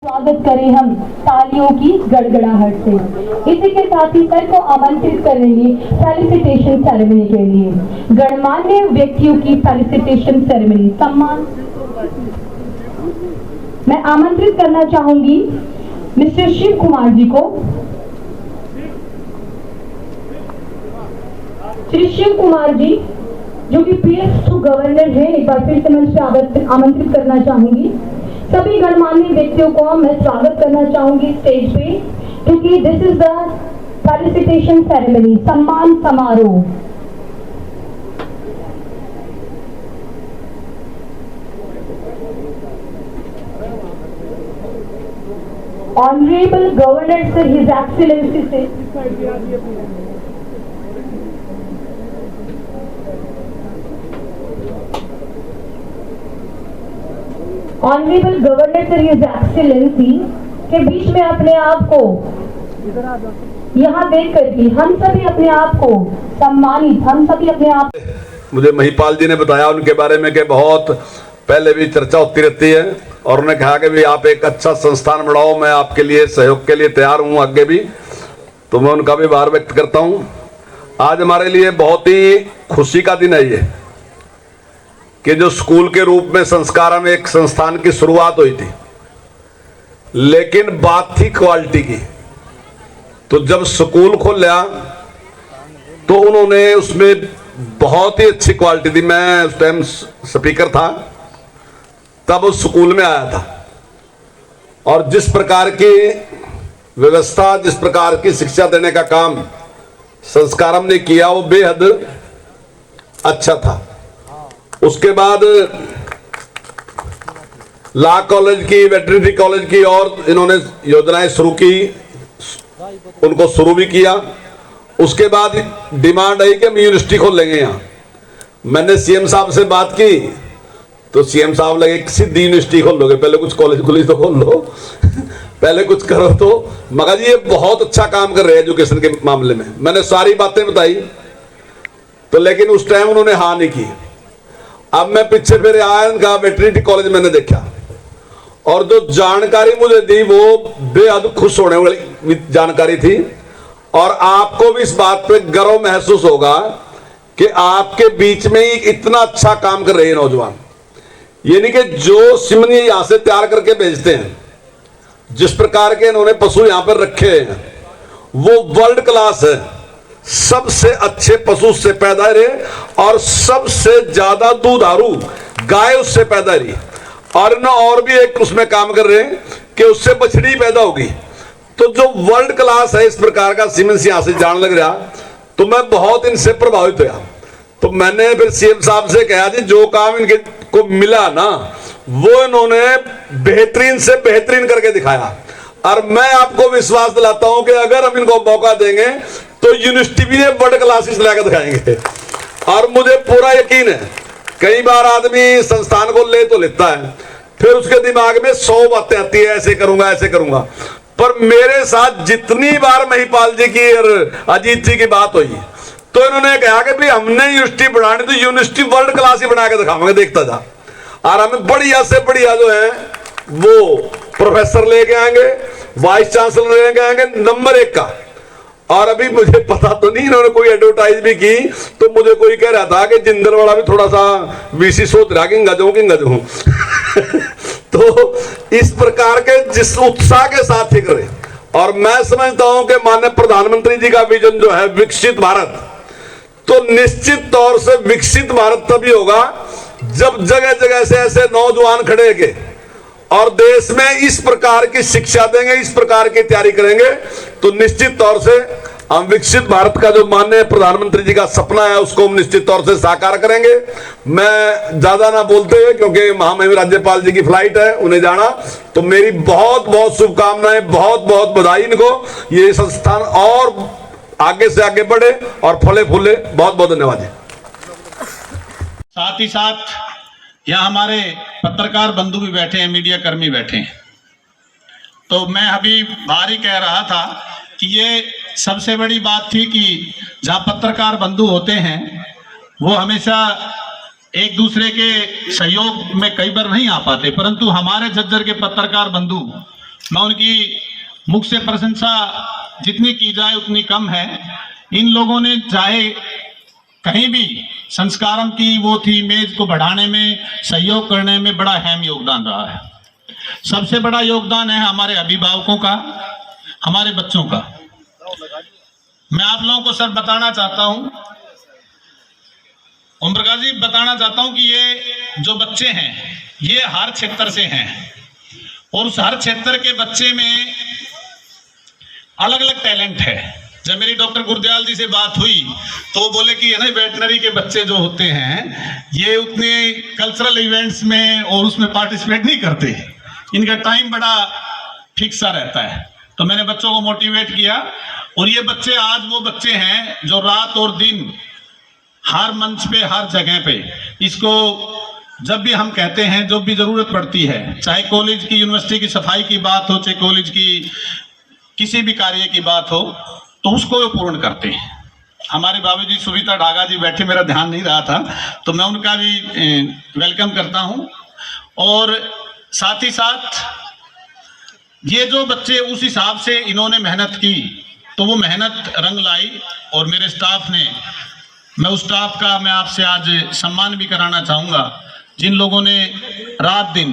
स्वागत करें हम तालियों की गड़गड़ाहट से। इसी के साथ ही सर को आमंत्रित करेंगे फेलिसिटेशन सेरेमनी के लिए। गणमान्य व्यक्तियों की फेलिसिटेशन सेरेमनी सम्मान मैं आमंत्रित करना चाहूंगी मिस्टर शिव कुमार जी को। श्री शिव कुमार जी जो कि PS2 गवर्नर है, एक बार फिर से मंच पे आमंत्रित करना चाहूंगी। सभी गणमान्य व्यक्तियों को मैं स्वागत करना चाहूंगी स्टेज पे, क्योंकि this is the felicitation ceremony, सम्मान समारोह। Honourable governor sir, his excellency से honourable governor sir, his excellency के बीच में अपने आप को यहाँ देख करके हम सभी अपने आप को सम्मानित, हम सभी अपने आप। मुझे महिपाल जी ने बताया उनके बारे में कि बहुत पहले भी चर्चा होती रहती है और उन्होंने कहा कि भी आप एक अच्छा संस्थान बढ़ाओ, मैं आपके लिए सहयोग के लिए तैयार हूँ आगे भी, तो मैं उनका भी आभार व्यक्त करता हूँ। आज हमारे लिए बहुत ही खुशी का दिन है ये कि जो स्कूल के रूप में संस्कार में एक संस्थान की शुरुआत हुई थी, लेकिन बात थी क्वालिटी की। तो जब स्कूल खोला तो उन्होंने उसमें बहुत ही अच्छी क्वालिटी थी। मैं उस टाइम स्पीकर था, तब उस स्कूल में आया था और जिस प्रकार की व्यवस्था, जिस प्रकार की शिक्षा देने का काम संस्कारम ने किया वो बेहद अच्छा था। उसके बाद लॉ कॉलेज की, वेटरनरी कॉलेज की और इन्होंने योजनाएं शुरू की, उनको शुरू भी किया। उसके बाद डिमांड आई कि हम यूनिवर्सिटी खोल लेंगे यहाँ। मैंने CM साहब से बात की तो CM साहब लगे सीधी यूनिवर्सिटी खोल लोगे, पहले कुछ कॉलेज खुली तो खोल लो पहले कुछ करो। तो मगर जी ये बहुत अच्छा काम कर रहे हैं एजुकेशन के मामले में। मैंने सारी बातें बताई तो लेकिन उस टाइम उन्होंने हाँ नहीं की। अब मैं पीछे फिर आया, उनका वेटरनरी कॉलेज मैंने देखा और जो जानकारी मुझे दी वो बेहद खुश होने वाली जानकारी थी। और आपको भी इस बात पे गर्व महसूस होगा कि आपके बीच में ही इतना अच्छा काम कर रहे हैं नौजवान। ये नहीं कि जो सिमनी यहां से तैयार करके भेजते हैं, जिस प्रकार के इन्होंने पशु यहां पर रखे हैं वो वर्ल्ड क्लास है। सबसे अच्छे पशु उससे पैदा रहे और सबसे ज्यादा दूधारू गाय उससे पैदा रही। और ना और भी एक उसमें काम कर रहे हैं कि उससे बछड़ी पैदा होगी। तो जो वर्ल्ड क्लास है इस प्रकार का सीमेंस यहां से जान लग रहा, तो मैं बहुत इनसे प्रभावित हुआ। तो मैंने फिर CM साहब से कहा जी जो काम इनके को मिला ना वो इन्होंने बेहतरीन से बेहतरीन करके दिखाया। और मैं आपको विश्वास दिलाता हूं कि अगर हम इनको मौका देंगे तो यूनिवर्सिटी भी वर्ल्ड क्लासेस लाकर दिखाएंगे। और मुझे पूरा यकीन है, कई बार आदमी संस्थान को ले तो लेता है, फिर उसके दिमाग में 100 बातें आती है, ऐसे करूंगा ऐसे करूंगा। पर मेरे साथ जितनी बार महिपाल जी की और अजीत जी की बात हुई तो इन्होंने कहा कि भाई हमने यूनिवर्सिटी बनानी तो यूनिवर्सिटी वर्ल्ड क्लास ही बना के दिखावांगे, देखता जा। और हमें बढ़िया से बढ़िया जो है वो प्रोफेसर लेके आएंगे, वाइस चांसलर लेके आएंगे नंबर 1 का। और अभी मुझे पता तो नहीं, इन्होंने कोई एडवर्टाइज भी की तो मुझे कोई कह रहा था कि जिंदल वाला भी थोड़ा सा VC सोच रहा कि गजों तो इस प्रकार के जिस उत्साह के साथ ही करे। और मैं समझता हूं कि माननीय प्रधानमंत्री जी का विजन जो है विकसित भारत, तो निश्चित तौर से विकसित भारत तभी होगा जब जगह जगह से ऐसे नौजवान खड़े के और देश में इस प्रकार की शिक्षा देंगे, इस प्रकार की तैयारी करेंगे, तो निश्चित तौर से हम विकसित भारत का जो माननीय प्रधानमंत्री जी का सपना है उसको हम निश्चित तौर से साकार करेंगे। मैं ज्यादा ना बोलते हुए, क्योंकि महामहिम राज्यपाल जी की फ्लाइट है, उन्हें जाना, तो मेरी बहुत बहुत शुभकामनाएं, बहुत बहुत बधाई इनको। ये संस्थान और आगे से आगे बढ़े और फले फूले। बहुत बहुत धन्यवाद। साथ ही साथ यहाँ हमारे पत्रकार बंधु भी बैठे हैं, मीडिया कर्मी बैठे हैं। तो मैं अभी बाहर ही कह रहा था कि ये सबसे बड़ी बात थी कि जहाँ पत्रकार बंधु होते हैं वो हमेशा एक दूसरे के सहयोग में कई बार नहीं आ पाते, परंतु हमारे झज्जर के पत्रकार बंधु मैं उनकी मुख से प्रशंसा जितनी की जाए उतनी कम है। इन लोगों ने चाहे कहीं भी संस्कारम की वो थी इमेज को बढ़ाने में, सहयोग करने में बड़ा अहम योगदान रहा है। सबसे बड़ा योगदान है हमारे अभिभावकों का, हमारे बच्चों का। मैं आप लोगों को सर बताना चाहता हूं, ओम प्रकाश जी बताना चाहता हूं कि ये जो बच्चे हैं ये हर क्षेत्र से हैं और उस हर क्षेत्र के बच्चे में अलग अलग टैलेंट है। जब मेरी डॉक्टर गुरदयाल जी से बात हुई तो वो बोले कि है ना वेटनरी के बच्चे जो होते हैं ये उतने कल्चरल इवेंट्स में और उसमें पार्टिसिपेट नहीं करते, इनका टाइम बड़ा फिक्स सा रहता है। तो मैंने बच्चों को मोटिवेट किया और ये बच्चे आज वो बच्चे हैं जो रात और दिन हर मंच पे, हर जगह पे इसको जब भी हम कहते हैं, जो भी जरूरत पड़ती है, चाहे कॉलेज की यूनिवर्सिटी की सफाई की बात हो, चाहे कॉलेज की किसी भी कार्य की बात हो, तो उसको वो पूर्ण करते हैं। हमारे बाबूजी सुविता ढागा जी बैठे, मेरा ध्यान नहीं रहा था, तो मैं उनका भी वेलकम करता हूं। और साथ ही साथ ये जो बच्चे उस हिसाब से इन्होंने मेहनत की तो वो मेहनत रंग लाई। और मेरे स्टाफ ने, मैं उस स्टाफ का मैं आपसे आज सम्मान भी कराना चाहूँगा जिन लोगों ने रात दिन